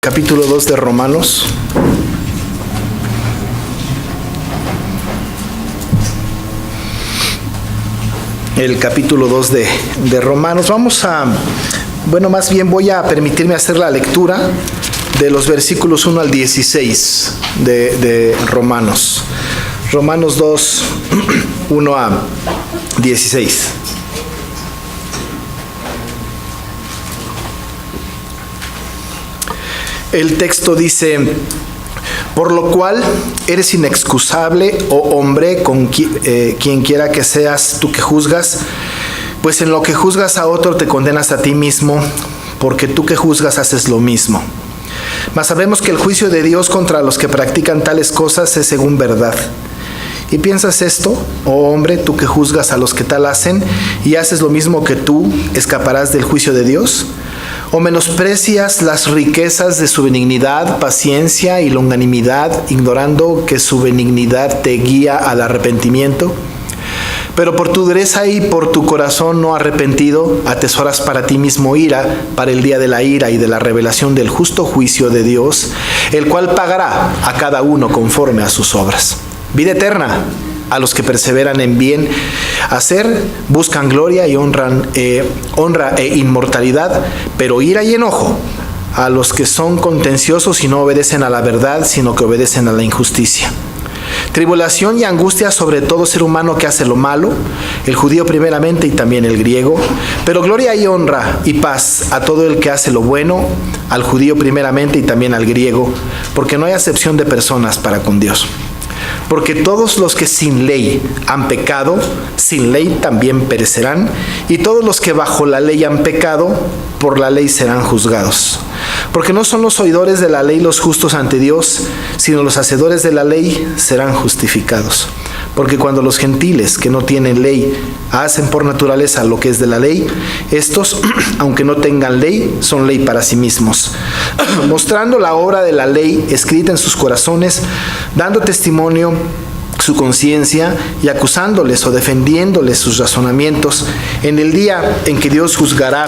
Capítulo 2 de Romanos. El capítulo 2 de Romanos. Más bien voy a permitirme hacer la lectura de los versículos 1 al 16 de Romanos. Romanos 2, 1 a 16. El texto dice: por lo cual eres inexcusable, oh hombre, con quien quiera que seas tú que juzgas, pues en lo que juzgas a otro te condenas a ti mismo, porque tú que juzgas haces lo mismo. Mas sabemos que el juicio de Dios contra los que practican tales cosas es según verdad. ¿Y piensas esto, oh hombre, tú que juzgas a los que tal hacen y haces lo mismo que tú, escaparás del juicio de Dios? ¿O menosprecias las riquezas de su benignidad, paciencia y longanimidad, ignorando que su benignidad te guía al arrepentimiento? Pero por tu dureza y por tu corazón no arrepentido, atesoras para ti mismo ira, para el día de la ira y de la revelación del justo juicio de Dios, el cual pagará a cada uno conforme a sus obras. Vida eterna a los que perseveran en bien hacer, buscan gloria y honra e inmortalidad, pero ira y enojo a los que son contenciosos y no obedecen a la verdad, sino que obedecen a la injusticia. Tribulación y angustia sobre todo ser humano que hace lo malo, el judío primeramente y también el griego, pero gloria y honra y paz a todo el que hace lo bueno, al judío primeramente y también al griego, porque no hay acepción de personas para con Dios. Porque todos los que sin ley han pecado, sin ley también perecerán, y todos los que bajo la ley han pecado, por la ley serán juzgados. Porque no son los oidores de la ley los justos ante Dios, sino los hacedores de la ley serán justificados. Porque cuando los gentiles que no tienen ley hacen por naturaleza lo que es de la ley, estos, aunque no tengan ley, son ley para sí mismos, mostrando la obra de la ley escrita en sus corazones, dando testimonio su conciencia y acusándoles o defendiéndoles sus razonamientos en el día en que Dios juzgará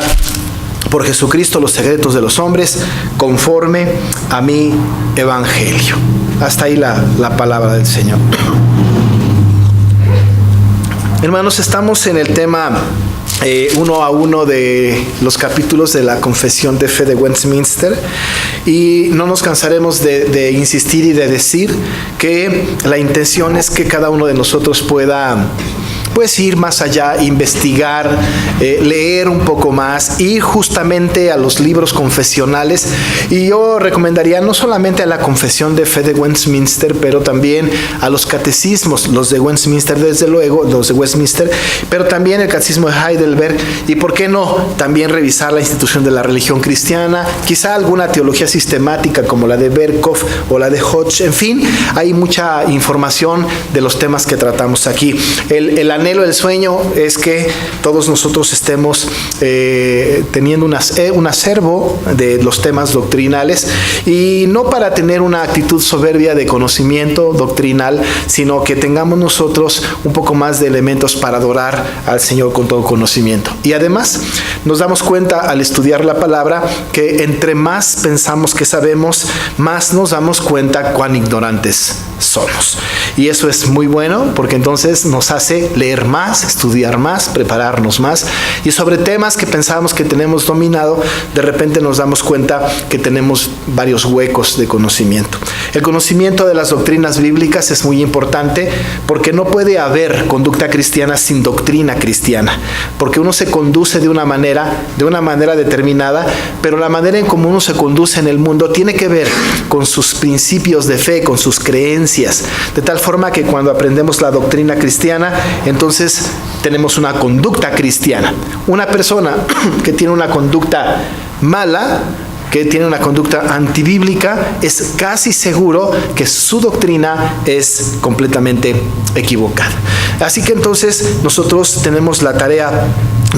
por Jesucristo los secretos de los hombres, conforme a mi evangelio. Hasta ahí la palabra del Señor. Hermanos, estamos en el tema 1 a 1 de los capítulos de la Confesión de Fe de Westminster, y no nos cansaremos de insistir y de decir que la intención es que cada uno de nosotros pueda ir más allá, investigar, leer un poco más, ir justamente a los libros confesionales. Y yo recomendaría no solamente a la Confesión de Fe de Westminster, pero también a los catecismos, los de Westminster, desde luego, los de Westminster, pero también el Catecismo de Heidelberg, y por qué no, también revisar la institución de la religión cristiana, quizá alguna teología sistemática como la de Berkhoff o la de Hodge. En fin, hay mucha información de los temas que tratamos aquí. El anhelo, el sueño es que todos nosotros estemos teniendo un acervo de los temas doctrinales, y no para tener una actitud soberbia de conocimiento doctrinal, sino que tengamos nosotros un poco más de elementos para adorar al Señor con todo conocimiento. Y además nos damos cuenta al estudiar la palabra que entre más pensamos que sabemos, más nos damos cuenta cuán ignorantes somos. Y eso es muy bueno, porque entonces nos hace leer más, estudiar más, prepararnos más, y sobre temas que pensábamos que tenemos dominado, de repente nos damos cuenta que tenemos varios huecos de conocimiento. El conocimiento de las doctrinas bíblicas es muy importante, porque no puede haber conducta cristiana sin doctrina cristiana, porque uno se conduce de una manera determinada, pero la manera en cómo uno se conduce en el mundo tiene que ver con sus principios de fe, con sus creencias, de tal forma que cuando aprendemos la doctrina cristiana, entonces tenemos una conducta cristiana. Una persona que tiene una conducta mala, que tiene una conducta antibíblica, es casi seguro que su doctrina es completamente equivocada. Así que entonces nosotros tenemos la tarea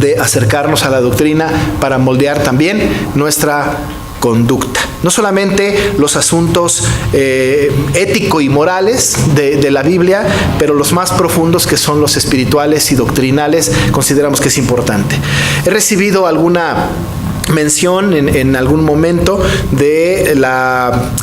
de acercarnos a la doctrina para moldear también nuestra conducta. No solamente los asuntos ético y morales de la Biblia, pero los más profundos, que son los espirituales y doctrinales, consideramos que es importante. He recibido alguna mención en algún momento de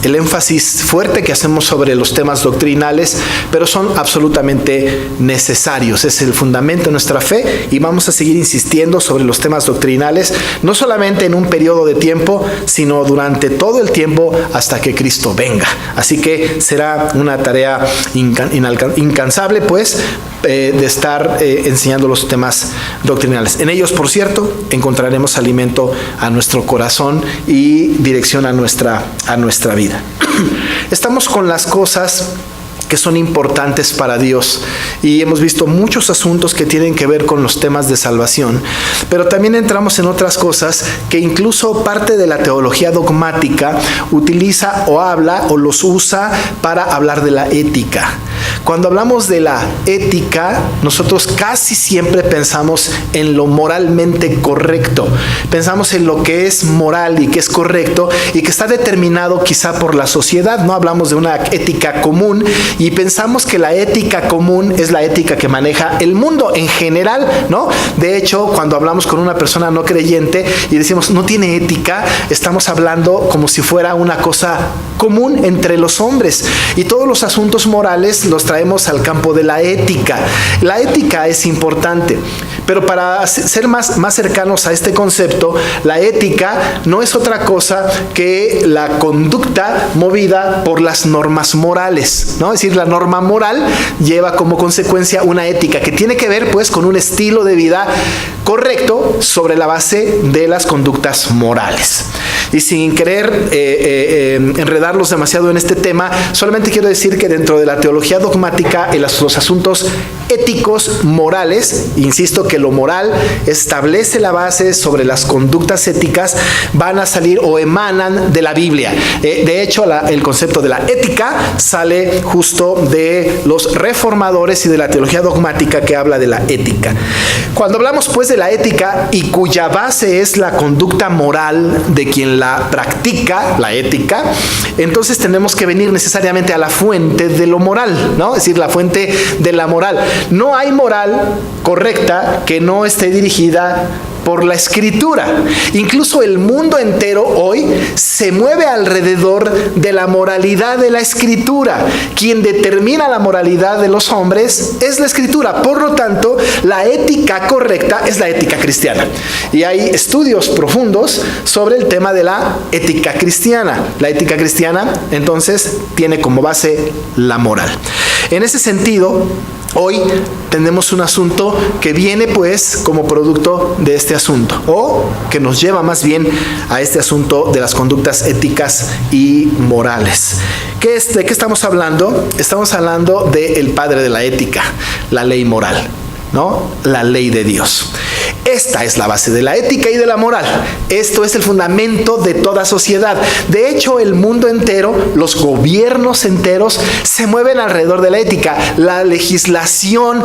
el énfasis fuerte que hacemos sobre los temas doctrinales, pero son absolutamente necesarios. Es el fundamento de nuestra fe y vamos a seguir insistiendo sobre los temas doctrinales, no solamente en un periodo de tiempo, sino durante todo el tiempo hasta que Cristo venga. Así que será una tarea incansable, pues, de estar enseñando los temas doctrinales. En ellos, por cierto, encontraremos alimento a nuestro corazón y dirección a nuestra vida. Estamos con las cosas que son importantes para Dios y hemos visto muchos asuntos que tienen que ver con los temas de salvación, pero también entramos en otras cosas que incluso parte de la teología dogmática utiliza o habla o los usa para hablar de la ética. Cuando hablamos de la ética, nosotros casi siempre pensamos en lo moralmente correcto. Pensamos en lo que es moral y que es correcto y que está determinado quizá por la sociedad. No hablamos de una ética común y pensamos que la ética común es la ética que maneja el mundo en general, ¿no? De hecho, cuando hablamos con una persona no creyente y decimos no tiene ética, estamos hablando como si fuera una cosa común entre los hombres. Y todos los asuntos morales los traemos al campo de la ética. La ética es importante, pero para ser más cercanos a este concepto, la ética no es otra cosa que la conducta movida por las normas morales, ¿no? Es decir, la norma moral lleva como consecuencia una ética que tiene que ver, pues, con un estilo de vida correcto sobre la base de las conductas morales. Y sin querer enredarlos demasiado en este tema, solamente quiero decir que dentro de la teología dogmática, en los asuntos éticos, morales, insisto que lo moral establece la base sobre las conductas éticas, van a salir o emanan de la Biblia. De hecho, el concepto de la ética sale justo de los reformadores y de la teología dogmática que habla de la ética. Cuando hablamos, pues, de la ética y cuya base es la conducta moral de quien la practica, la ética, entonces tenemos que venir necesariamente a la fuente de lo moral, ¿no? Es decir, la fuente de la moral. No hay moral correcta que no esté dirigida por la Escritura. Incluso el mundo entero hoy se mueve alrededor de la moralidad de la Escritura. Quien determina la moralidad de los hombres es la Escritura. Por lo tanto, la ética correcta es la ética cristiana. Y hay estudios profundos sobre el tema de la ética cristiana. La ética cristiana, entonces, tiene como base la moral. En ese sentido, hoy tenemos un asunto que viene, pues, como producto de este asunto, o que nos lleva más bien a este asunto de las conductas éticas y morales. ¿De qué estamos hablando? Estamos hablando del padre de la ética, la ley moral, ¿no? La ley de Dios. Esta es la base de la ética y de la moral. Esto es el fundamento de toda sociedad. De hecho, el mundo entero, los gobiernos enteros se mueven alrededor de la ética. La legislación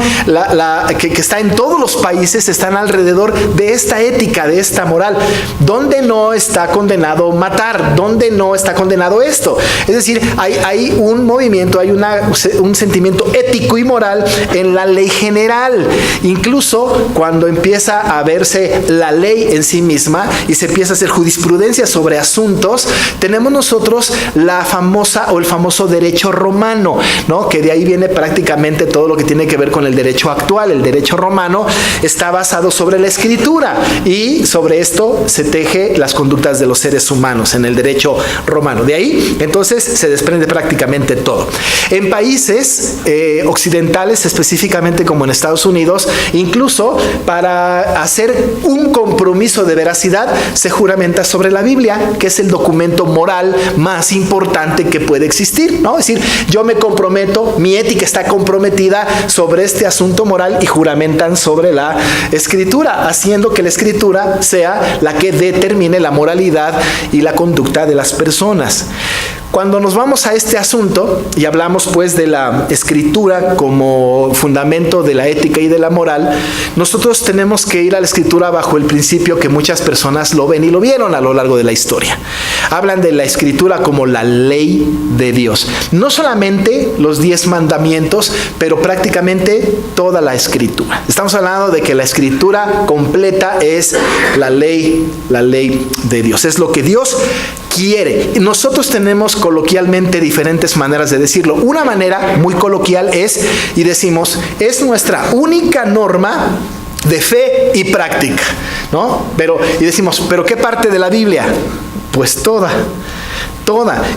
que está en todos los países están alrededor de esta ética, de esta moral. ¿Dónde no está condenado matar? ¿Dónde no está condenado esto? Es decir, hay un movimiento, hay un sentimiento ético y moral en la ley general. Incluso cuando empieza a verse la ley en sí misma y se empieza a hacer jurisprudencia sobre asuntos, tenemos nosotros la famosa o el famoso derecho romano, ¿no? Que de ahí viene prácticamente todo lo que tiene que ver con el derecho actual. El derecho romano está basado sobre la Escritura y sobre esto se teje las conductas de los seres humanos en el derecho romano. De ahí, entonces, se desprende prácticamente todo. En países occidentales, específicamente como en Estados Unidos, incluso para hacer un compromiso de veracidad se juramenta sobre la Biblia, que es el documento moral más importante que puede existir, ¿no? Es decir, yo me comprometo, mi ética está comprometida sobre este asunto moral y juramentan sobre la Escritura, haciendo que la Escritura sea la que determine la moralidad y la conducta de las personas. Cuando nos vamos a este asunto y hablamos pues de la Escritura como fundamento de la ética y de la moral, nosotros tenemos que ir a la Escritura bajo el principio que muchas personas lo ven y lo vieron a lo largo de la historia. Hablan de la Escritura como la ley de Dios. No solamente los 10 mandamientos, pero prácticamente toda la Escritura. Estamos hablando de que la Escritura completa es la ley de Dios. Es lo que Dios quiere. Nosotros tenemos coloquialmente diferentes maneras de decirlo. Una manera muy coloquial es, y decimos, es nuestra única norma de fe y práctica, ¿no? Y decimos, ¿pero qué parte de la Biblia? Pues toda.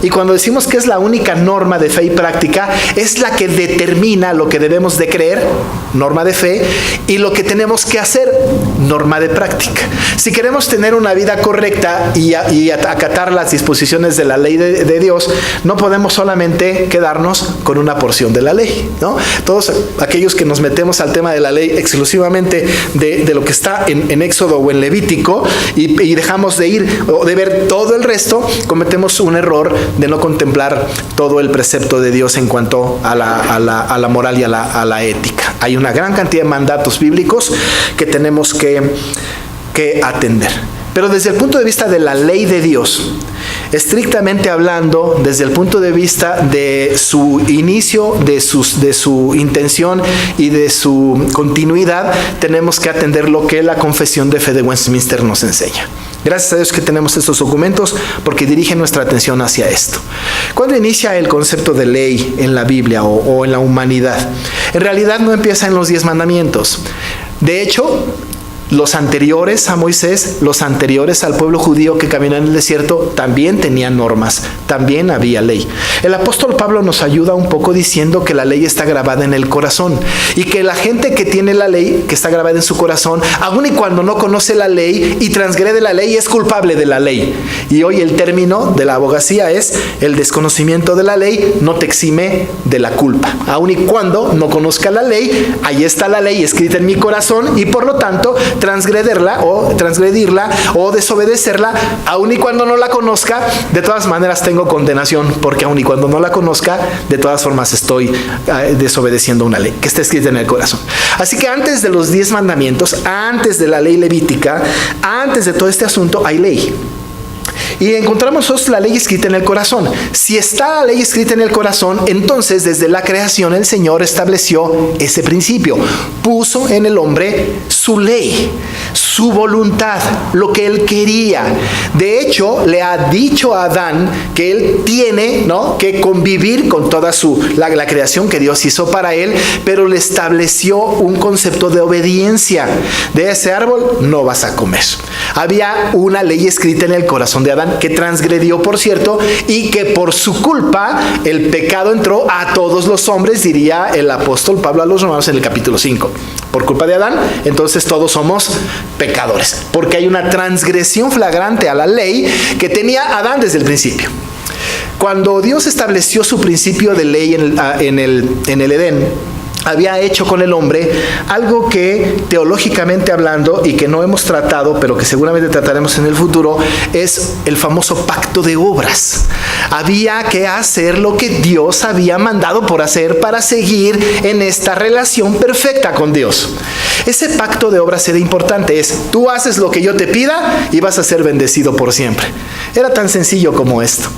Y cuando decimos que es la única norma de fe y práctica, es la que determina lo que debemos de creer, norma de fe, y lo que tenemos que hacer, norma de práctica. Si queremos tener una vida correcta y acatar las disposiciones de la ley de Dios, no podemos solamente quedarnos con una porción de la ley, ¿no? Todos aquellos que nos metemos al tema de la ley exclusivamente de lo que está en Éxodo o en Levítico y dejamos de ir o de ver todo el resto, cometemos un error de no contemplar todo el precepto de Dios en cuanto a la moral y a la ética. Hay una gran cantidad de mandatos bíblicos que tenemos que atender. Pero desde el punto de vista de la ley de Dios, estrictamente hablando, desde el punto de vista de su inicio, de su intención y de su continuidad, tenemos que atender lo que la Confesión de Fe de Westminster nos enseña. Gracias a Dios que tenemos estos documentos porque dirigen nuestra atención hacia esto. ¿Cuándo inicia el concepto de ley en la Biblia o en la humanidad? En realidad no empieza en los 10 mandamientos. De hecho, los anteriores a Moisés, los anteriores al pueblo judío que caminó en el desierto, también tenían normas, también había ley. El apóstol Pablo nos ayuda un poco diciendo que la ley está grabada en el corazón y que la gente que tiene la ley, que está grabada en su corazón, aun y cuando no conoce la ley y transgrede la ley, es culpable de la ley. Y hoy el término de la abogacía es: el desconocimiento de la ley no te exime de la culpa. Aun y cuando no conozca la ley, ahí está la ley escrita en mi corazón y por lo tanto transgredirla o desobedecerla, aun y cuando no la conozca, de todas maneras tengo condenación, porque aun y cuando no la conozca, de todas formas estoy desobedeciendo una ley que está escrita en el corazón. Así que antes de los 10 mandamientos, antes de la ley levítica, antes de todo este asunto, hay ley. Y encontramos la ley escrita en el corazón. Si está la ley escrita en el corazón, entonces desde la creación el Señor estableció ese principio. Puso en el hombre su ley, su voluntad, lo que él quería. De hecho, le ha dicho a Adán que él tiene, ¿no?, que convivir con toda la creación que Dios hizo para él, pero le estableció un concepto de obediencia. De ese árbol no vas a comer. Había una ley escrita en el corazón de Adán, que transgredió, por cierto, y que por su culpa el pecado entró a todos los hombres, diría el apóstol Pablo a los Romanos en el capítulo 5. Por culpa de Adán, entonces todos somos pecadores, porque hay una transgresión flagrante a la ley que tenía Adán desde el principio. Cuando Dios estableció su principio de ley en el Edén, había hecho con el hombre algo que teológicamente hablando y que no hemos tratado, pero que seguramente trataremos en el futuro, es el famoso pacto de obras. Había que hacer lo que Dios había mandado por hacer para seguir en esta relación perfecta con Dios. Ese pacto de obras era importante, tú haces lo que yo te pida y vas a ser bendecido por siempre. Era tan sencillo como esto,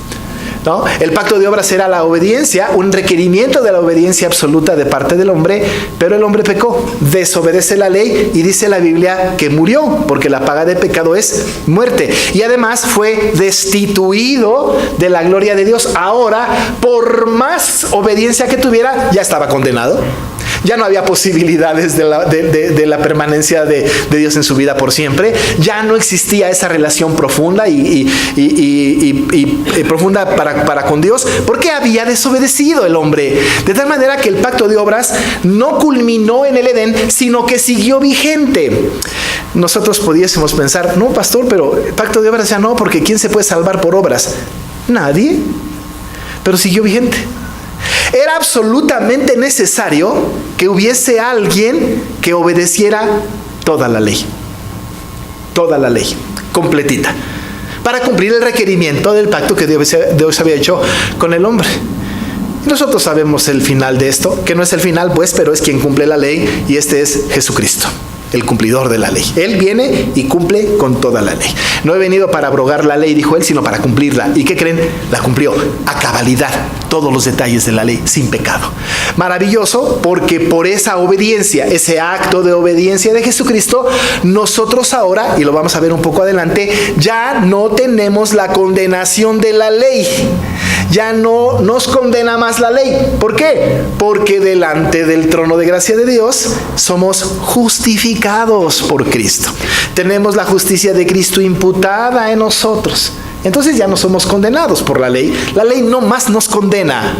¿no? El pacto de obras era la obediencia, un requerimiento de la obediencia absoluta de parte del hombre, pero el hombre pecó, desobedece la ley y dice la Biblia que murió, porque la paga del pecado es muerte. Y además fue destituido de la gloria de Dios. Ahora, por más obediencia que tuviera, ya estaba condenado. Ya no había posibilidades de la permanencia de Dios en su vida por siempre. Ya no existía esa relación profunda y profunda para con Dios, porque había desobedecido el hombre. De tal manera que el pacto de obras no culminó en el Edén, sino que siguió vigente. Nosotros pudiésemos pensar, no, pastor, pero el pacto de obras ya no, porque ¿quién se puede salvar por obras? Nadie. Pero siguió vigente. Era absolutamente necesario que hubiese alguien que obedeciera toda la ley, completita. para cumplir el requerimiento del pacto que Dios había hecho con el hombre. Nosotros sabemos el final de esto, que no es el final pues, pero es quien cumple la ley, y este es Jesucristo, el cumplidor de la ley. Él viene y cumple con toda la ley. No he venido para abrogar la ley, dijo él, sino para cumplirla. ¿Y qué creen? La cumplió a cabalidad, todos los detalles de la ley, sin pecado. Maravilloso, porque por esa obediencia, ese acto de obediencia de Jesucristo, nosotros ahora, y lo vamos a ver un poco adelante, ya no tenemos la condenación de la ley. Ya no nos condena más la ley. ¿Por qué? Porque delante del trono de gracia de Dios somos justificados por Cristo. Tenemos la justicia de Cristo imputada en nosotros. Entonces ya no somos condenados por la ley. La ley no más nos condena.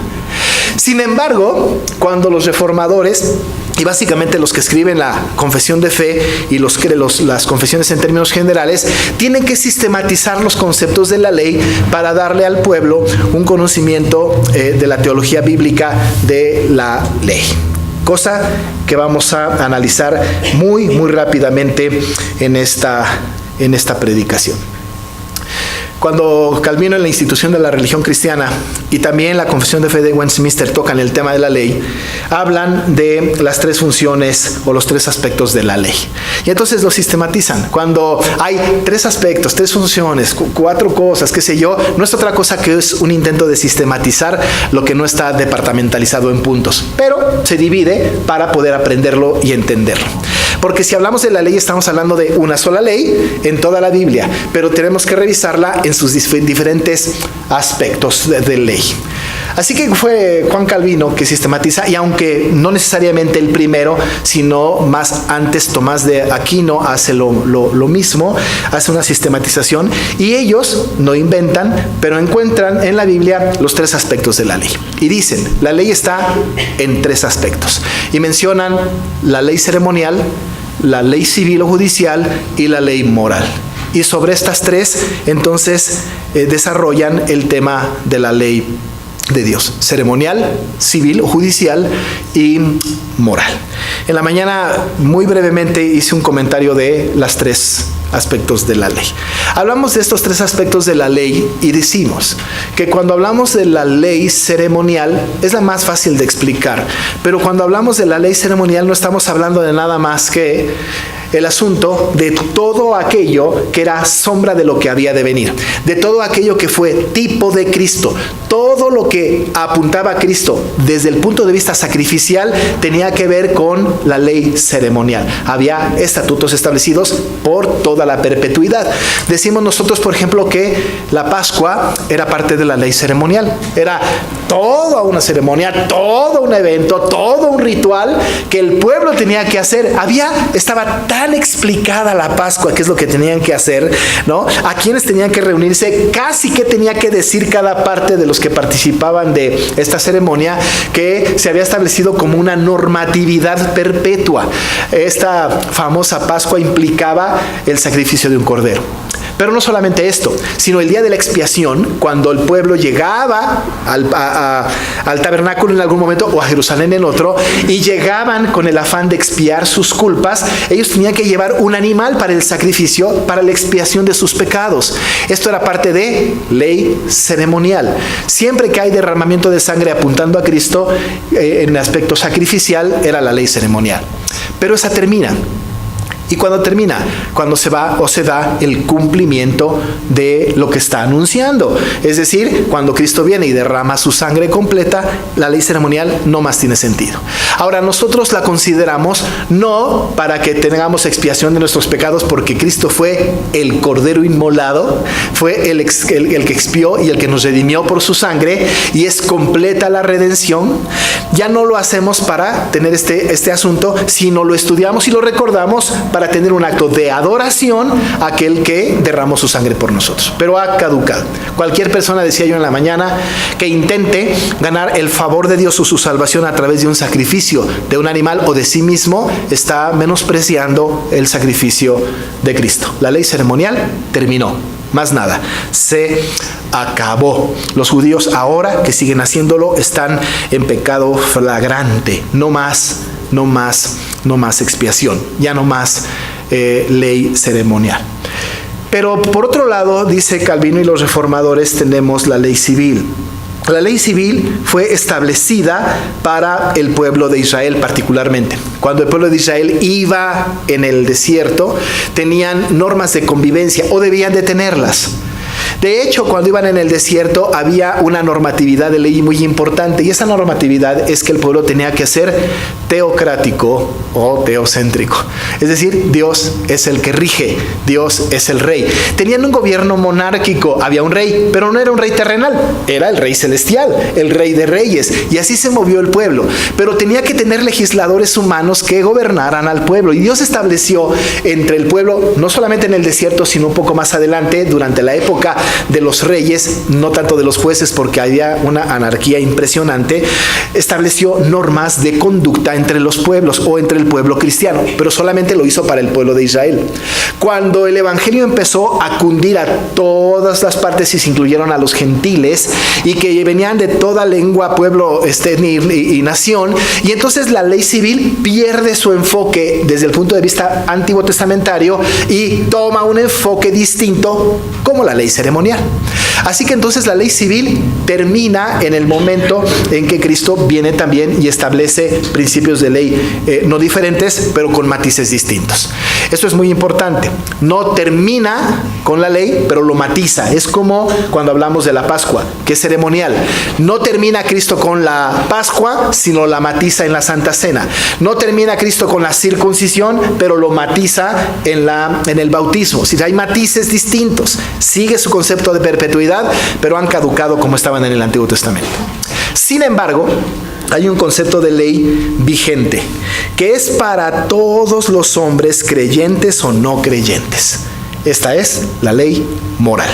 Sin embargo, cuando los reformadores, y básicamente los que escriben la confesión de fe y las confesiones en términos generales, tienen que sistematizar los conceptos de la ley para darle al pueblo un conocimiento de la teología bíblica de la ley. Cosa que vamos a analizar muy rápidamente en esta predicación. Cuando Calvino en la institución de la religión cristiana y también la confesión de fe de Westminster tocan el tema de la ley, hablan de las tres funciones o los tres aspectos de la ley. Y entonces lo sistematizan. Cuando hay tres aspectos, tres funciones, cuatro cosas, qué sé yo, no es otra cosa que es un intento de sistematizar lo que no está departamentalizado en puntos. Pero se divide para poder aprenderlo y entenderlo. Porque si hablamos de la ley, estamos hablando de una sola ley en toda la Biblia, pero tenemos que revisarla en sus diferentes aspectos de ley. Así que fue Juan Calvino que sistematiza, y aunque no necesariamente el primero, sino más antes Tomás de Aquino hace lo mismo, hace una sistematización, y ellos no inventan, pero encuentran en la Biblia los tres aspectos de la ley. Y dicen, la ley está en tres aspectos. Y mencionan la ley ceremonial, la ley civil o judicial y la ley moral. Y sobre estas tres, entonces, desarrollan el tema de la ley de Dios: ceremonial, civil o judicial y moral. En la mañana, muy brevemente, hice un comentario de las tres aspectos de la ley. Hablamos de estos tres aspectos de la ley y decimos que cuando hablamos de la ley ceremonial es la más fácil de explicar, pero cuando hablamos de la ley ceremonial no estamos hablando de nada más que el asunto de todo aquello que era sombra de lo que había de venir, de todo aquello que fue tipo de Cristo. Todo lo que apuntaba a Cristo desde el punto de vista sacrificial tenía que ver con la ley ceremonial. Había estatutos establecidos por toda la perpetuidad. Decimos nosotros, por ejemplo, que la Pascua era parte de la ley ceremonial. Era toda una ceremonia, todo un evento, todo un ritual que el pueblo tenía que hacer. Estaba tan explicada la Pascua, qué es lo que tenían que hacer, ¿no? A quienes tenían que reunirse, casi que tenía que decir cada parte de los que participaban de esta ceremonia, que se había establecido como una normatividad perpetua. Esta famosa Pascua implicaba el sacrificio de un cordero. Pero no solamente esto, sino el día de la expiación, cuando el pueblo llegaba al tabernáculo en algún momento o a Jerusalén en otro, y llegaban con el afán de expiar sus culpas, ellos tenían que llevar un animal para el sacrificio, para la expiación de sus pecados. Esto era parte de ley ceremonial. Siempre que hay derramamiento de sangre apuntando a Cristo, en aspecto sacrificial, era la ley ceremonial. Pero esa termina. ¿Y cuando termina? Cuando se va o se da el cumplimiento de lo que está anunciando. Es decir, cuando Cristo viene y derrama su sangre completa, la ley ceremonial no más tiene sentido. Ahora, nosotros la consideramos no para que tengamos expiación de nuestros pecados, porque Cristo fue el Cordero inmolado, fue el que expió y el que nos redimió por su sangre, y es completa la redención. Ya no lo hacemos para tener este asunto, sino lo estudiamos y lo recordamos para tener un acto de adoración a aquel que derramó su sangre por nosotros. Pero ha caducado. Cualquier persona, decía yo en la mañana, que intente ganar el favor de Dios o su salvación a través de un sacrificio de un animal o de sí mismo, está menospreciando el sacrificio de Cristo. La ley ceremonial terminó. Más nada, se acabó. Los judíos, ahora que siguen haciéndolo, están en pecado flagrante. No más expiación, ya no más ley ceremonial. Pero por otro lado, dice Calvino y los reformadores, tenemos la ley civil. La ley civil fue establecida para el pueblo de Israel particularmente. Cuando el pueblo de Israel iba en el desierto, tenían normas de convivencia o debían de tenerlas. De hecho, cuando iban en el desierto había una normatividad de ley muy importante, y esa normatividad es que el pueblo tenía que ser teocrático o teocéntrico. Es decir, Dios es el que rige, Dios es el rey. Tenían un gobierno monárquico, había un rey, pero no era un rey terrenal, era el rey celestial, el rey de reyes, y así se movió el pueblo. Pero tenía que tener legisladores humanos que gobernaran al pueblo, y Dios estableció entre el pueblo, no solamente en el desierto, sino un poco más adelante, durante la época de los reyes, no tanto de los jueces porque había una anarquía impresionante, estableció normas de conducta entre los pueblos o entre el pueblo cristiano, pero solamente lo hizo para el pueblo de Israel. Cuando el evangelio empezó a cundir a todas las partes y se incluyeron a los gentiles y que venían de toda lengua, pueblo, y nación, y entonces la ley civil pierde su enfoque desde el punto de vista antiguo testamentario y toma un enfoque distinto como la ley ceremonial. Así que entonces la ley civil termina en el momento en que Cristo viene también y establece principios de ley no diferentes, pero con matices distintos. Esto es muy importante. No termina con la ley, pero lo matiza. Es como cuando hablamos de la Pascua, que es ceremonial. No termina Cristo con la Pascua, sino la matiza en la Santa Cena. No termina Cristo con la circuncisión, pero lo matiza en el bautismo. Si hay matices distintos, sigue su concepto de perpetuidad, pero han caducado como estaban en el Antiguo Testamento. Sin embargo, hay un concepto de ley vigente, que es para todos los hombres, creyentes o no creyentes. Esta es la ley moral.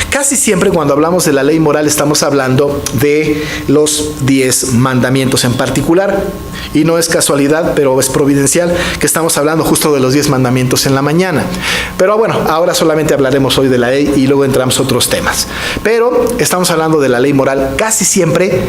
Casi siempre cuando hablamos de la ley moral estamos hablando de los 10 mandamientos en particular, y no es casualidad, pero es providencial que estamos hablando justo de los 10 mandamientos en la mañana. Pero bueno, ahora solamente hablaremos hoy de la ley y luego entramos a otros temas. Pero estamos hablando de la ley moral casi siempre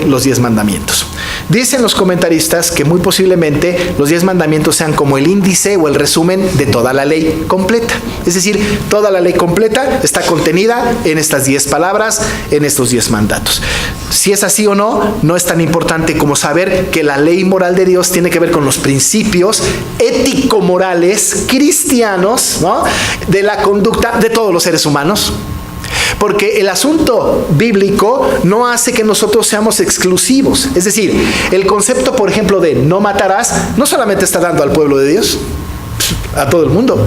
los 10 mandamientos. Dicen los comentaristas que muy posiblemente los 10 mandamientos sean como el índice o el resumen de toda la ley completa. Es decir, toda la ley completa está contenida en estas 10 palabras, en estos 10 mandatos. Si es así o no, no es tan importante como saber que la ley moral de Dios tiene que ver con los principios ético-morales cristianos, ¿no?, de la conducta de todos los seres humanos. Porque el asunto bíblico no hace que nosotros seamos exclusivos. Es decir, el concepto, por ejemplo, de no matarás, no solamente está dando al pueblo de Dios, a todo el mundo.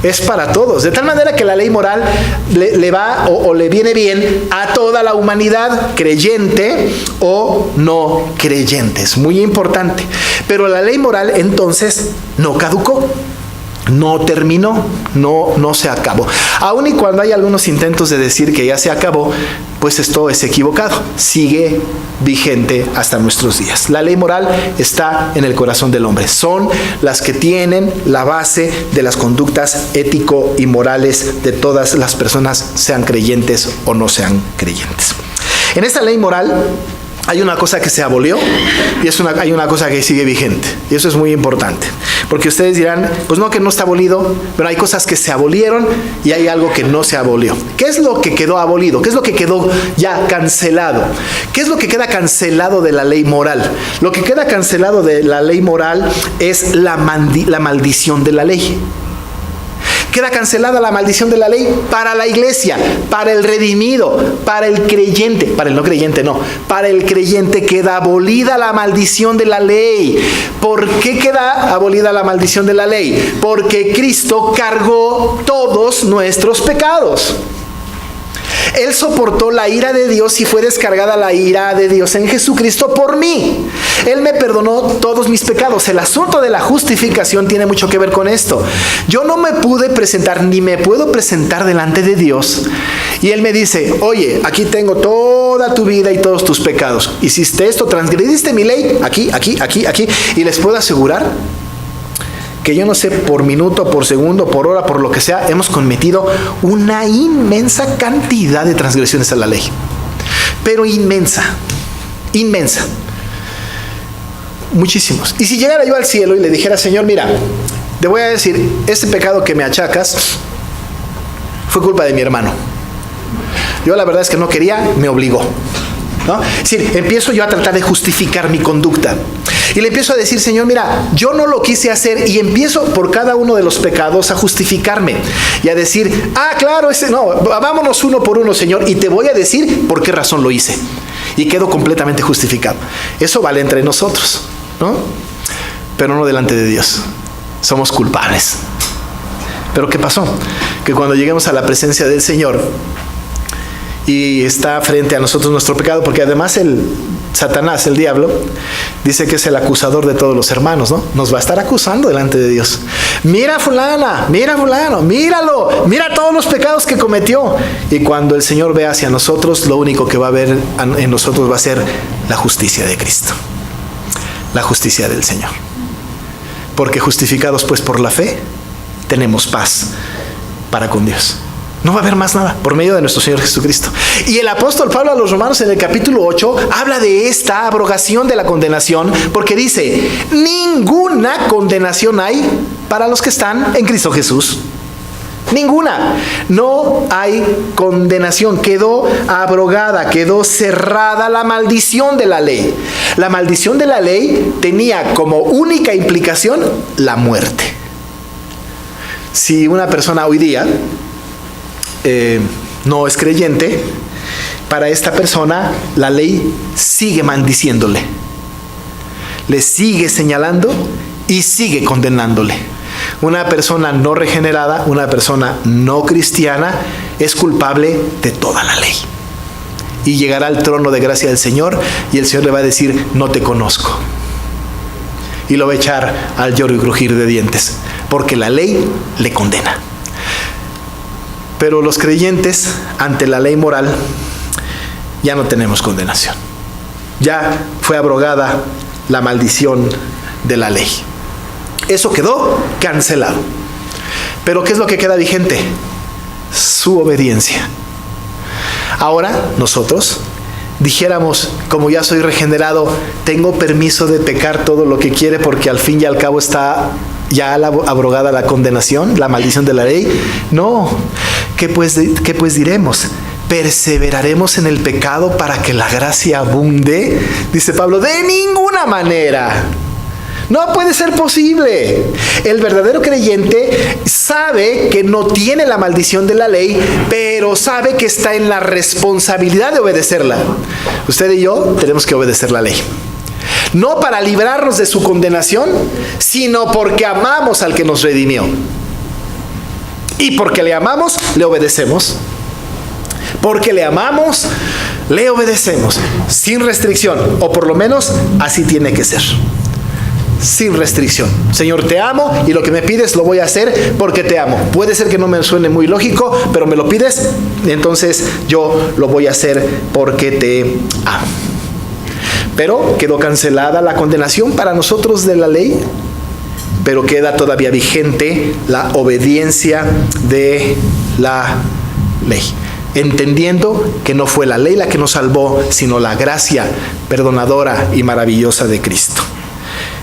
Es para todos, de tal manera que la ley moral le va o le viene bien a toda la humanidad, creyente o no creyente. Es muy importante. Pero la ley moral entonces no caducó, no terminó, no se acabó. Aun y cuando hay algunos intentos de decir que ya se acabó, pues esto es equivocado. Sigue vigente hasta nuestros días. La ley moral está en el corazón del hombre. Son las que tienen la base de las conductas ético y morales de todas las personas, sean creyentes o no sean creyentes. En esta ley moral hay una cosa que se abolió y hay una cosa que sigue vigente. Y eso es muy importante. Porque ustedes dirán, pues no, que no está abolido, pero hay cosas que se abolieron y hay algo que no se abolió. ¿Qué es lo que quedó abolido? ¿Qué es lo que quedó ya cancelado? ¿Qué es lo que queda cancelado de la ley moral? Lo que queda cancelado de la ley moral es la maldición de la ley. Queda cancelada la maldición de la ley para la iglesia, para el redimido, para el creyente, para el no creyente no, para el creyente queda abolida la maldición de la ley. ¿Por qué queda abolida la maldición de la ley? Porque Cristo cargó todos nuestros pecados. Él soportó la ira de Dios y fue descargada la ira de Dios en Jesucristo por mí. Él me perdonó todos mis pecados. El asunto de la justificación tiene mucho que ver con esto. Yo no me pude presentar, ni me puedo presentar delante de Dios. Y Él me dice, oye, aquí tengo toda tu vida y todos tus pecados. Hiciste esto, transgrediste mi ley, aquí. Y les puedo asegurar que yo no sé, por minuto, por segundo, por hora, por lo que sea, hemos cometido una inmensa cantidad de transgresiones a la ley. Pero inmensa. Muchísimos. Y si llegara yo al cielo y le dijera, Señor, mira, te voy a decir, este pecado que me achacas, fue culpa de mi hermano. Yo la verdad es que no quería, me obligó, ¿no? Es decir, empiezo yo a tratar de justificar mi conducta. Y le empiezo a decir, Señor, mira, yo no lo quise hacer, y empiezo por cada uno de los pecados a justificarme y a decir, claro, vámonos uno por uno, Señor, y te voy a decir por qué razón lo hice. Y quedo completamente justificado. Eso vale entre nosotros, ¿no? Pero no delante de Dios. Somos culpables. Pero ¿qué pasó? Que cuando lleguemos a la presencia del Señor y está frente a nosotros nuestro pecado, porque además Satanás, el diablo, dice que es el acusador de todos los hermanos, ¿no? Nos va a estar acusando delante de Dios. Mira fulana, mira fulano, míralo, mira todos los pecados que cometió. Y cuando el Señor ve hacia nosotros, lo único que va a ver en nosotros va a ser la justicia de Cristo, la justicia del Señor. Porque justificados pues por la fe, tenemos paz para con Dios. No va a haber más nada por medio de nuestro Señor Jesucristo. Y el apóstol Pablo a los Romanos en el capítulo 8 habla de esta abrogación de la condenación, porque dice, ninguna condenación hay para los que están en Cristo Jesús. Ninguna. No hay condenación. Quedó abrogada, quedó cerrada la maldición de la ley. La maldición de la ley tenía como única implicación la muerte. Si una persona hoy día no es creyente, para esta persona la ley sigue maldiciéndole, le sigue señalando y sigue condenándole. Una persona no regenerada, una persona no cristiana, es culpable de toda la ley. Y llegará al trono de gracia del Señor, y el Señor le va a decir, no te conozco. Y lo va a echar al lloro y crujir de dientes, porque la ley le condena. Pero los creyentes, ante la ley moral, ya no tenemos condenación. Ya fue abrogada la maldición de la ley. Eso quedó cancelado. Pero ¿qué es lo que queda vigente? Su obediencia. Ahora nosotros dijéramos, como ya soy regenerado, tengo permiso de pecar todo lo que quiere, porque al fin y al cabo está ya abrogada la condenación, la maldición de la ley. No. ¿Qué pues diremos? ¿Perseveraremos en el pecado para que la gracia abunde? Dice Pablo, de ninguna manera. No puede ser posible. El verdadero creyente sabe que no tiene la maldición de la ley, pero sabe que está en la responsabilidad de obedecerla. Usted y yo tenemos que obedecer la ley. No para librarnos de su condenación, sino porque amamos al que nos redimió. Y porque le amamos, le obedecemos. Porque le amamos, le obedecemos. Sin restricción. O por lo menos así tiene que ser. Sin restricción. Señor, te amo y lo que me pides lo voy a hacer porque te amo. Puede ser que no me suene muy lógico, pero me lo pides, entonces yo lo voy a hacer porque te amo. Pero quedó cancelada la condenación para nosotros de la ley, pero queda todavía vigente la obediencia de la ley, entendiendo que no fue la ley la que nos salvó, sino la gracia perdonadora y maravillosa de Cristo.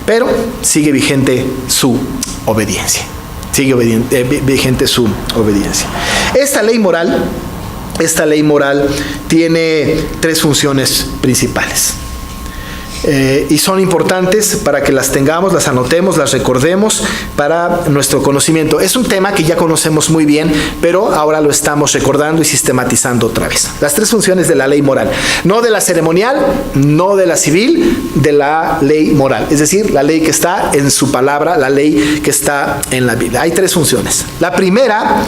Pero sigue vigente su obediencia. Sigue vigente su obediencia. Esta ley moral tiene tres funciones principales. Y son importantes para que las tengamos, las anotemos, las recordemos para nuestro conocimiento. Es un tema que ya conocemos muy bien, pero ahora lo estamos recordando y sistematizando otra vez. Las tres funciones de la ley moral. No de la ceremonial, no de la civil, de la ley moral. Es decir, la ley que está en su palabra, la ley que está en la Biblia. Hay tres funciones. La primera,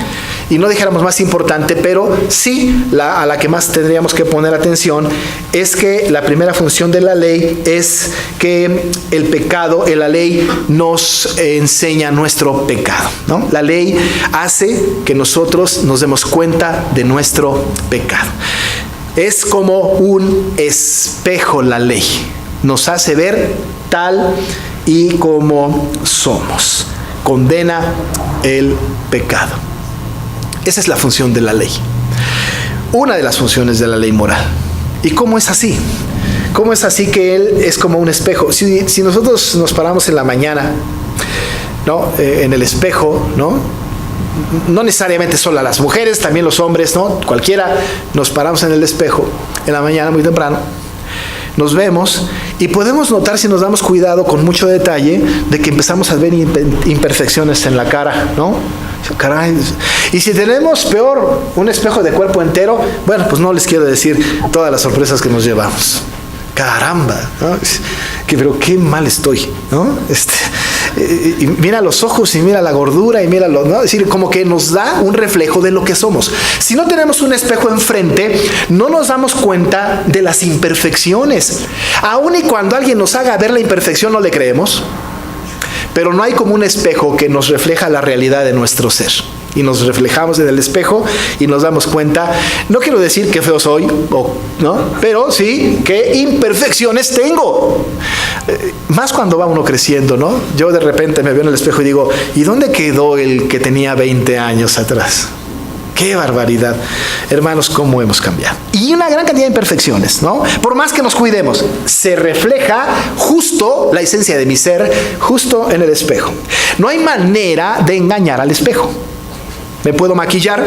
y no dijéramos más importante, pero sí a la que más tendríamos que poner atención, es que la primera función de la ley es que el pecado, la ley nos enseña nuestro pecado, ¿no? La ley hace que nosotros nos demos cuenta de nuestro pecado. Es como un espejo la ley. Nos hace ver tal y como somos. Condena el pecado. Esa es la función de la ley. Una de las funciones de la ley moral. ¿Y cómo es así? ¿Cómo es así que Él es como un espejo? Si nosotros nos paramos en la mañana, ¿no? En el espejo, ¿no? no necesariamente solo a las mujeres, también los hombres, ¿no? Cualquiera, nos paramos en el espejo en la mañana muy temprano, nos vemos y podemos notar, si nos damos cuidado con mucho detalle, de que empezamos a ver imperfecciones en la cara, ¿no? Caray. Y si tenemos peor un espejo de cuerpo entero, bueno, pues no les quiero decir todas las sorpresas que nos llevamos. Caramba, ¿no? Pero qué mal estoy, ¿no? Y mira los ojos y mira la gordura y mira ¿no? Es decir, como que nos da un reflejo de lo que somos. Si no tenemos un espejo enfrente, no nos damos cuenta de las imperfecciones. Aun y cuando alguien nos haga ver la imperfección, no le creemos. Pero no hay como un espejo que nos refleja la realidad de nuestro ser. Y nos reflejamos en el espejo y nos damos cuenta, no quiero decir que feo soy, ¿no? Pero sí qué imperfecciones tengo. Más cuando va uno creciendo, ¿no? Yo de repente me veo en el espejo y digo, ¿y dónde quedó el que tenía 20 años atrás? ¡Qué barbaridad! Hermanos, cómo hemos cambiado. Y una gran cantidad de imperfecciones, ¿no? Por más que nos cuidemos, se refleja justo la esencia de mi ser, justo en el espejo. No hay manera de engañar al espejo. Me puedo maquillar,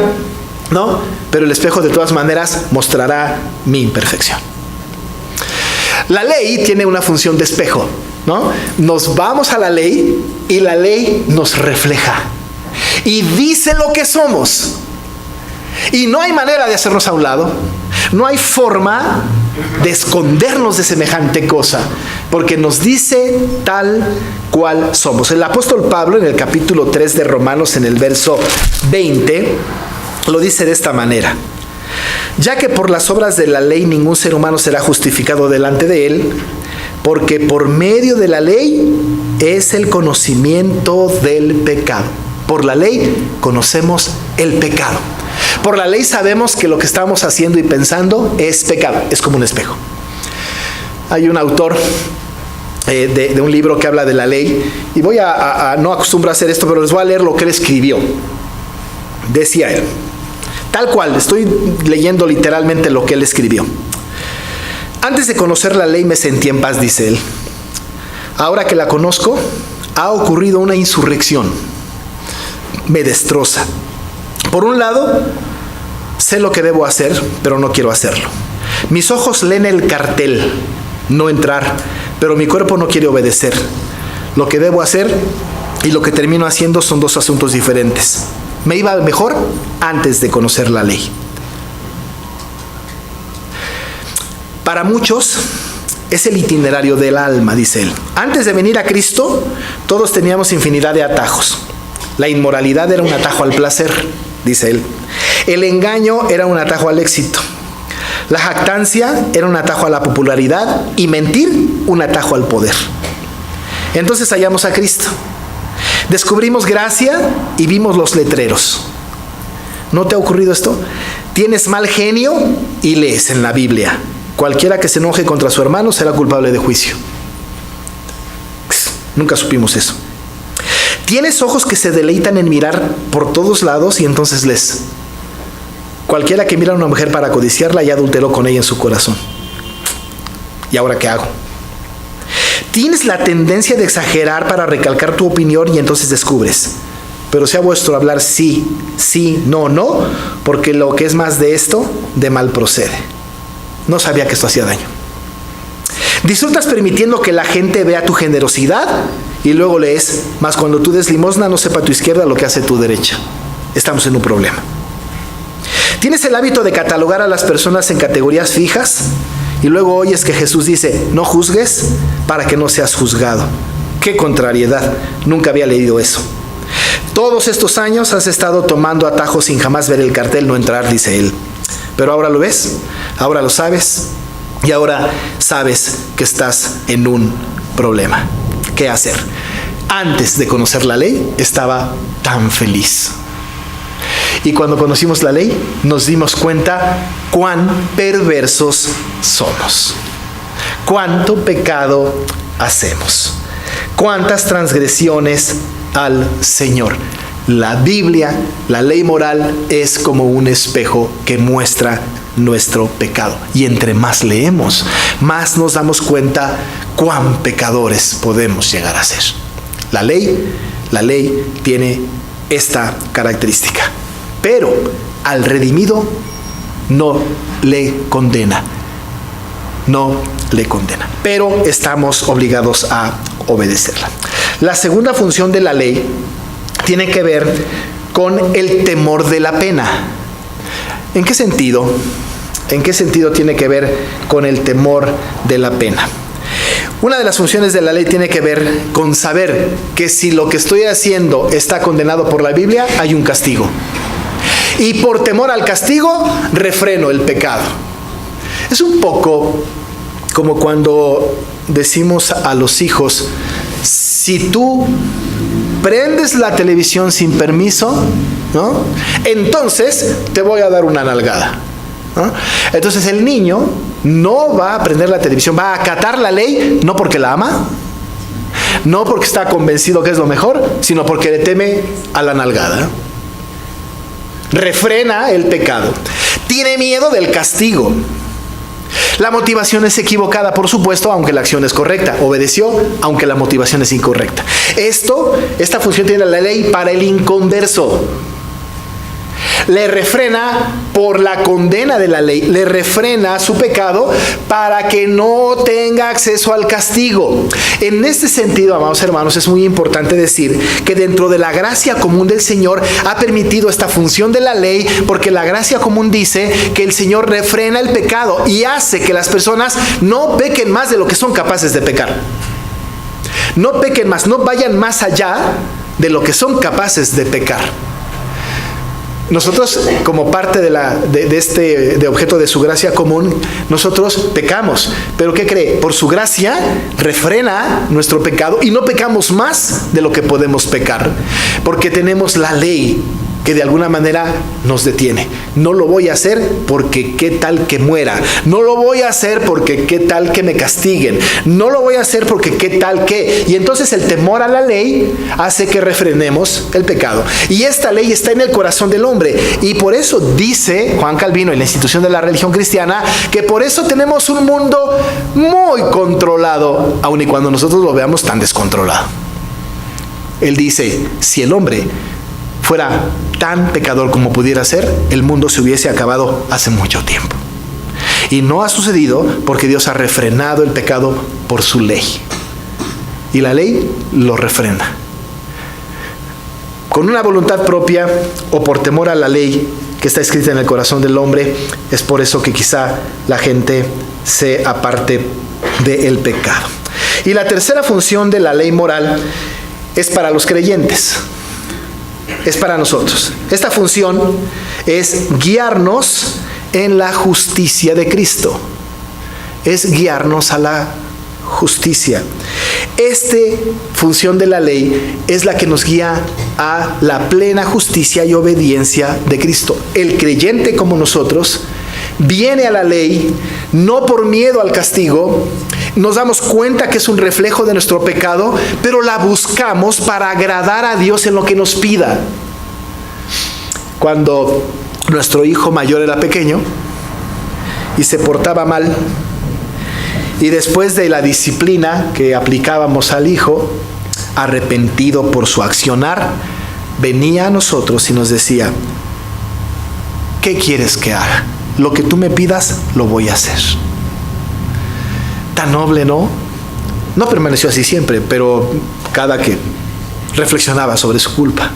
¿no? Pero el espejo de todas maneras mostrará mi imperfección. La ley tiene una función de espejo, ¿no? Nos vamos a la ley y la ley nos refleja. Y dice lo que somos. Y no hay manera de hacernos a un lado. No hay forma de escondernos de semejante cosa, porque nos dice tal cual somos. El apóstol Pablo, en el capítulo 3 de Romanos, en el verso 20, lo dice de esta manera: ya que por las obras de la ley ningún ser humano será justificado delante de él, porque por medio de la ley es el conocimiento del pecado. Por la ley conocemos el pecado. Por la ley sabemos que lo que estamos haciendo y pensando es pecado. Es como un espejo. Hay un autor de un libro que habla de la ley, y voy no acostumbro a hacer esto, pero les voy a leer lo que él escribió. Decía él, tal cual, estoy leyendo literalmente lo que él escribió. Antes de conocer la ley me sentí en paz, dice él. Ahora que la conozco, ha ocurrido una insurrección. Me destroza. Por un lado, sé lo que debo hacer, pero no quiero hacerlo. Mis ojos leen el cartel, no entrar, pero mi cuerpo no quiere obedecer. Lo que debo hacer y lo que termino haciendo son dos asuntos diferentes. Me iba mejor antes de conocer la ley. Para muchos es el itinerario del alma, dice él. Antes de venir a Cristo, todos teníamos infinidad de atajos. La inmoralidad era un atajo al placer, dice él. El engaño era un atajo al éxito. La jactancia era un atajo a la popularidad y mentir un atajo al poder. Entonces hallamos a Cristo. Descubrimos gracia y vimos los letreros. ¿No te ha ocurrido esto? Tienes mal genio y lees en la Biblia: cualquiera que se enoje contra su hermano será culpable de juicio. Nunca supimos eso. Tienes ojos que se deleitan en mirar por todos lados y entonces lees: cualquiera que mira a una mujer para codiciarla ya adulteró con ella en su corazón. ¿Y ahora qué hago? Tienes la tendencia de exagerar para recalcar tu opinión y entonces descubres: pero sea vuestro hablar sí, sí, no, no, porque lo que es más de esto, de mal procede. No sabía que esto hacía daño. Disfrutas permitiendo que la gente vea tu generosidad y luego lees: mas cuando tú des limosna no sepa tu izquierda lo que hace tu derecha. Estamos en un problema. Tienes el hábito de catalogar a las personas en categorías fijas y luego oyes que Jesús dice: no juzgues para que no seas juzgado. ¡Qué contrariedad! Nunca había leído eso. Todos estos años has estado tomando atajos sin jamás ver el cartel no entrar, dice él. Pero ahora lo ves, ahora lo sabes y ahora sabes que estás en un problema. ¿Qué hacer? Antes de conocer la ley estaba tan feliz. Y cuando conocimos la ley nos dimos cuenta cuán perversos somos. Cuánto pecado hacemos. Cuántas transgresiones al Señor. La Biblia, la ley moral, es como un espejo que muestra nuestro pecado. Y entre más leemos, más nos damos cuenta cuán pecadores podemos llegar a ser. La ley tiene esta característica. Pero al redimido no le condena. No le condena. Pero estamos obligados a obedecerla. La segunda función de la ley tiene que ver con el temor de la pena. ¿En qué sentido? ¿En qué sentido tiene que ver con el temor de la pena? Una de las funciones de la ley tiene que ver con saber que si lo que estoy haciendo está condenado por la Biblia, hay un castigo. Y por temor al castigo, refreno el pecado. Es un poco como cuando decimos a los hijos, si tú prendes la televisión sin permiso, ¿no?, entonces te voy a dar una nalgada, ¿no? Entonces el niño no va a prender la televisión, va a acatar la ley, no porque la ama, no porque está convencido que es lo mejor, sino porque le teme a la nalgada. Refrena el pecado. Tiene miedo del castigo. La motivación es equivocada, por supuesto, aunque la acción es correcta. Obedeció, aunque la motivación es incorrecta. Esta función tiene la ley para el inconverso. Le refrena por la condena de la ley, le refrena su pecado para que no tenga acceso al castigo. En este sentido, amados hermanos, es muy importante decir que dentro de la gracia común del Señor ha permitido esta función de la ley, porque la gracia común dice que el Señor refrena el pecado y hace que las personas no pequen más de lo que son capaces de pecar. No pequen más, no vayan más allá de lo que son capaces de pecar. Nosotros, como parte de objeto de su gracia común, nosotros pecamos. Pero ¿qué cree? Por su gracia refrena nuestro pecado y no pecamos más de lo que podemos pecar, porque tenemos la ley que de alguna manera nos detiene. No lo voy a hacer porque qué tal que muera. No lo voy a hacer porque qué tal que me castiguen. No lo voy a hacer porque qué tal que. Y entonces el temor a la ley hace que refrenemos el pecado. Y esta ley está en el corazón del hombre. Y por eso dice Juan Calvino en la Institución de la Religión Cristiana que por eso tenemos un mundo muy controlado, aun y cuando nosotros lo veamos tan descontrolado. Él dice, si el hombre fuera tan pecador como pudiera ser, el mundo se hubiese acabado hace mucho tiempo. Y no ha sucedido porque Dios ha refrenado el pecado por su ley. Y la ley lo refrena. Con una voluntad propia o por temor a la ley que está escrita en el corazón del hombre, es por eso que quizá la gente se aparte del pecado. Y la tercera función de la ley moral es para los creyentes. Es para nosotros. Esta función es guiarnos en la justicia de Cristo. Es guiarnos a la justicia. Esta función de la ley es la que nos guía a la plena justicia y obediencia de Cristo. El creyente como nosotros viene a la ley no por miedo al castigo. Nos damos cuenta que es un reflejo de nuestro pecado, pero la buscamos para agradar a Dios en lo que nos pida. Cuando nuestro hijo mayor era pequeño y se portaba mal, y después de la disciplina que aplicábamos al hijo, arrepentido por su accionar, venía a nosotros y nos decía, ¿qué quieres que haga? Lo que tú me pidas, lo voy a hacer. Tan noble, ¿no? No permaneció así siempre, pero cada que reflexionaba sobre su culpa.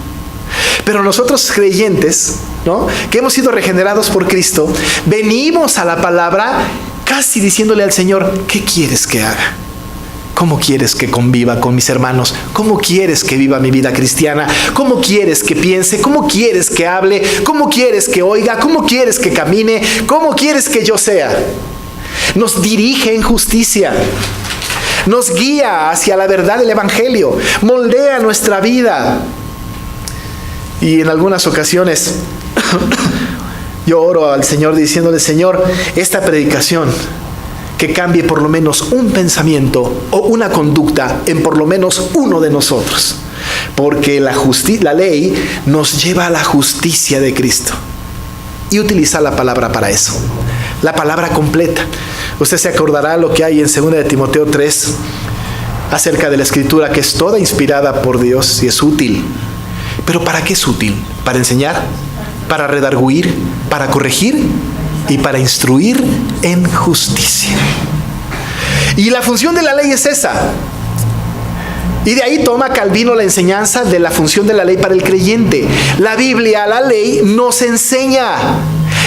Pero nosotros creyentes, ¿no?, que hemos sido regenerados por Cristo, venimos a la palabra casi diciéndole al Señor, ¿qué quieres que haga? ¿Cómo quieres que conviva con mis hermanos? ¿Cómo quieres que viva mi vida cristiana? ¿Cómo quieres que piense? ¿Cómo quieres que hable? ¿Cómo quieres que oiga? ¿Cómo quieres que camine? ¿Cómo quieres que yo sea? Nos dirige en justicia, nos guía hacia la verdad del Evangelio, moldea nuestra vida. Y en algunas ocasiones yo oro al Señor diciéndole, Señor, esta predicación que cambie por lo menos un pensamiento o una conducta en por lo menos uno de nosotros, porque la ley nos lleva a la justicia de Cristo. Y utiliza la palabra para eso, la palabra completa. Usted se acordará lo que hay en 2 de Timoteo 3 acerca de la Escritura, que es toda inspirada por Dios y es útil ¿Pero para qué es útil? Para enseñar, para redarguir, para corregir y para instruir en justicia. Y la función de la ley es esa. Y de ahí toma Calvino la enseñanza de la función de la ley para el creyente. La Biblia, la ley, nos enseña.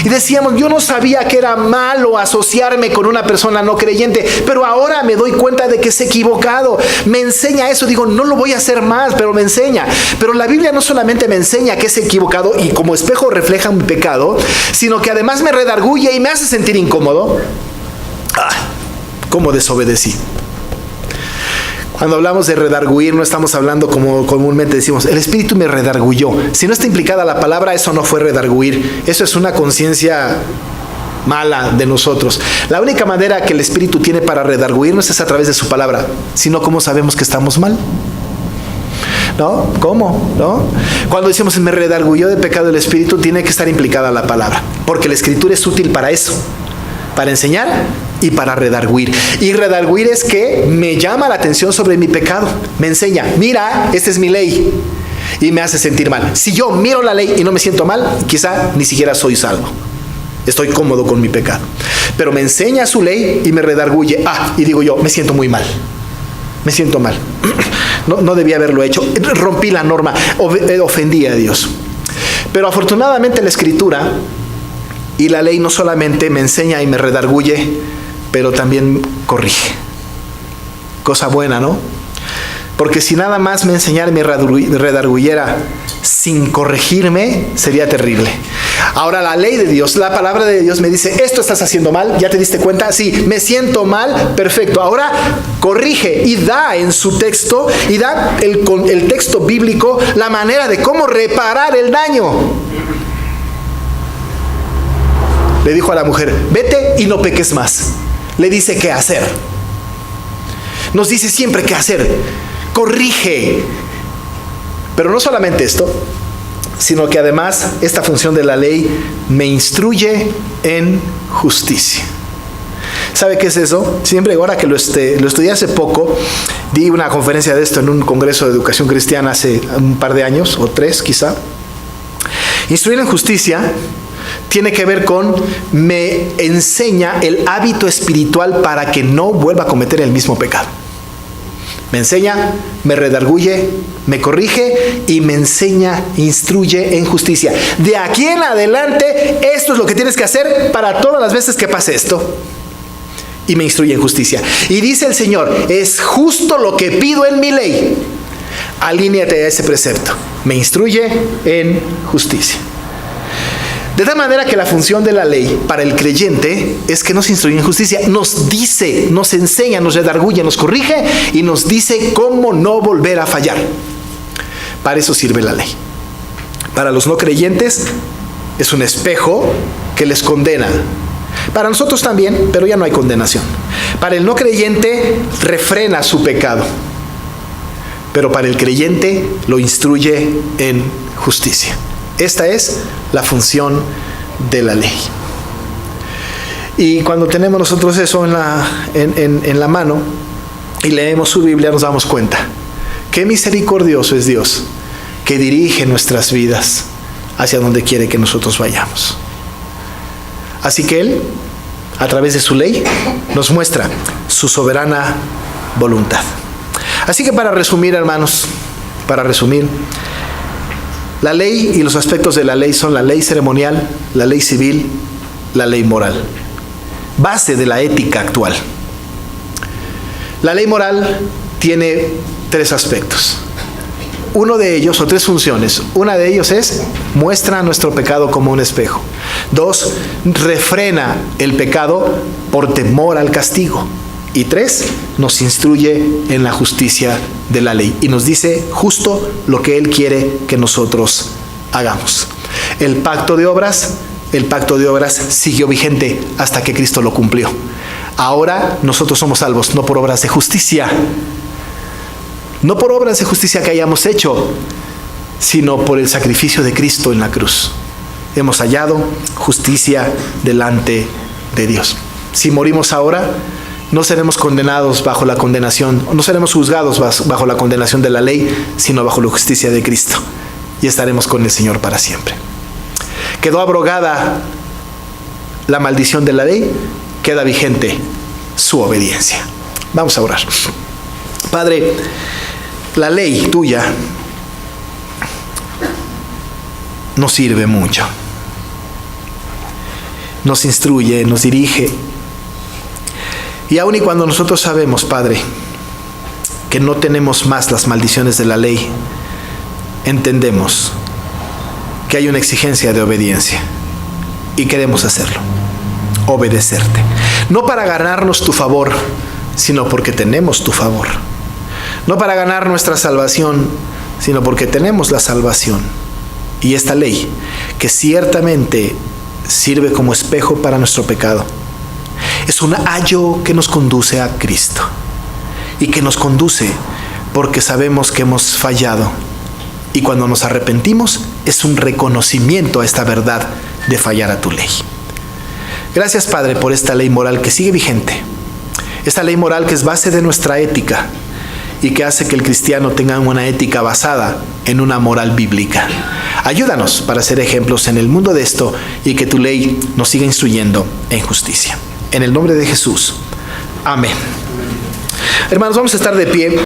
Y decíamos, yo no sabía que era malo asociarme con una persona no creyente, pero ahora me doy cuenta de que es equivocado. Me enseña eso, digo, no lo voy a hacer más, pero me enseña. Pero la Biblia no solamente me enseña que es equivocado y como espejo refleja mi pecado, sino que además me redarguye y me hace sentir incómodo. ¿Cómo desobedecí? Cuando hablamos de redarguir, no estamos hablando como comúnmente decimos, el Espíritu me redarguyó. Si no está implicada la palabra, eso no fue redarguir. Eso es una conciencia mala de nosotros. La única manera que el Espíritu tiene para redarguirnos es a través de su palabra. Si no, ¿cómo sabemos que estamos mal? ¿No? ¿Cómo? ¿No? Cuando decimos me redarguyó de pecado el Espíritu, tiene que estar implicada la palabra. Porque la Escritura es útil para eso. Para enseñar y para redarguir. Y redarguir es que me llama la atención sobre mi pecado. Me enseña, mira, esta es mi ley. Y me hace sentir mal. Si yo miro la ley y no me siento mal, quizá ni siquiera soy salvo. Estoy cómodo con mi pecado. Pero me enseña su ley y me redarguye. Y digo yo, me siento muy mal. Me siento mal. No debía haberlo hecho. Rompí la norma. Ofendí a Dios. Pero afortunadamente la Escritura y la ley no solamente me enseña y me redarguye, pero también corrige. Cosa buena, ¿no? Porque si nada más me enseñara y me redarguyera sin corregirme, sería terrible. Ahora la ley de Dios, la palabra de Dios me dice, esto estás haciendo mal, ¿ya te diste cuenta? Sí, me siento mal, perfecto. Ahora corrige y da en su texto, y da el texto bíblico, la manera de cómo reparar el daño. Le dijo a la mujer, vete y no peques más. Le dice qué hacer. Nos dice siempre qué hacer. Corrige. Pero no solamente esto, sino que además esta función de la ley me instruye en justicia. ¿Sabe qué es eso? Siempre, ahora que lo estudié hace poco, di una conferencia de esto en un congreso de educación cristiana hace un par de años, o 3 quizá. Instruir en justicia tiene que ver con, me enseña el hábito espiritual para que no vuelva a cometer el mismo pecado. Me enseña, me redarguye, me corrige y me enseña, instruye en justicia. De aquí en adelante, esto es lo que tienes que hacer para todas las veces que pase esto. Y me instruye en justicia. Y dice el Señor, es justo lo que pido en mi ley. Alíneate a ese precepto. Me instruye en justicia. De tal manera que la función de la ley para el creyente es que nos instruye en justicia, nos dice, nos enseña, nos redarguye, nos corrige y nos dice cómo no volver a fallar. Para eso sirve la ley. Para los no creyentes es un espejo que les condena. Para nosotros también, pero ya no hay condenación. Para el no creyente refrena su pecado, pero para el creyente lo instruye en justicia. Esta es la función de la ley. Y cuando tenemos nosotros eso en la mano y leemos su Biblia, nos damos cuenta qué misericordioso es Dios, que dirige nuestras vidas hacia donde quiere que nosotros vayamos. Así que Él, a través de su ley, nos muestra su soberana voluntad. Así que para resumir, hermanos, la ley y los aspectos de la ley son la ley ceremonial, la ley civil, la ley moral. Base de la ética actual. La ley moral tiene 3 aspectos. Uno de ellos, o 3 funciones. Una de ellos es, muestra nuestro pecado como un espejo. 2, refrena el pecado por temor al castigo. Y 3, nos instruye en la justicia de la ley. Y nos dice justo lo que Él quiere que nosotros hagamos. El pacto de obras siguió vigente hasta que Cristo lo cumplió. Ahora nosotros somos salvos, no por obras de justicia. No por obras de justicia que hayamos hecho, sino por el sacrificio de Cristo en la cruz. Hemos hallado justicia delante de Dios. Si morimos ahora, no seremos condenados bajo la condenación, no seremos juzgados bajo la condenación de la ley, sino bajo la justicia de Cristo. y estaremos con el Señor para siempre. Quedó abrogada la maldición de la ley, queda vigente su obediencia. Vamos a orar. Padre, la ley tuya nos sirve mucho. Nos instruye, nos dirige. Y aun y cuando nosotros sabemos, Padre, que no tenemos más las maldiciones de la ley, entendemos que hay una exigencia de obediencia y queremos hacerlo, obedecerte. No para ganarnos tu favor, sino porque tenemos tu favor. No para ganar nuestra salvación, sino porque tenemos la salvación. Y esta ley, que ciertamente sirve como espejo para nuestro pecado, es un ayo que nos conduce a Cristo y que nos conduce porque sabemos que hemos fallado, y cuando nos arrepentimos es un reconocimiento a esta verdad de fallar a tu ley. Gracias, Padre, por esta ley moral que sigue vigente, esta ley moral que es base de nuestra ética y que hace que el cristiano tenga una ética basada en una moral bíblica. Ayúdanos para ser ejemplos en el mundo de esto y que tu ley nos siga instruyendo en justicia. En el nombre de Jesús. Amén. Hermanos, vamos a estar de pie.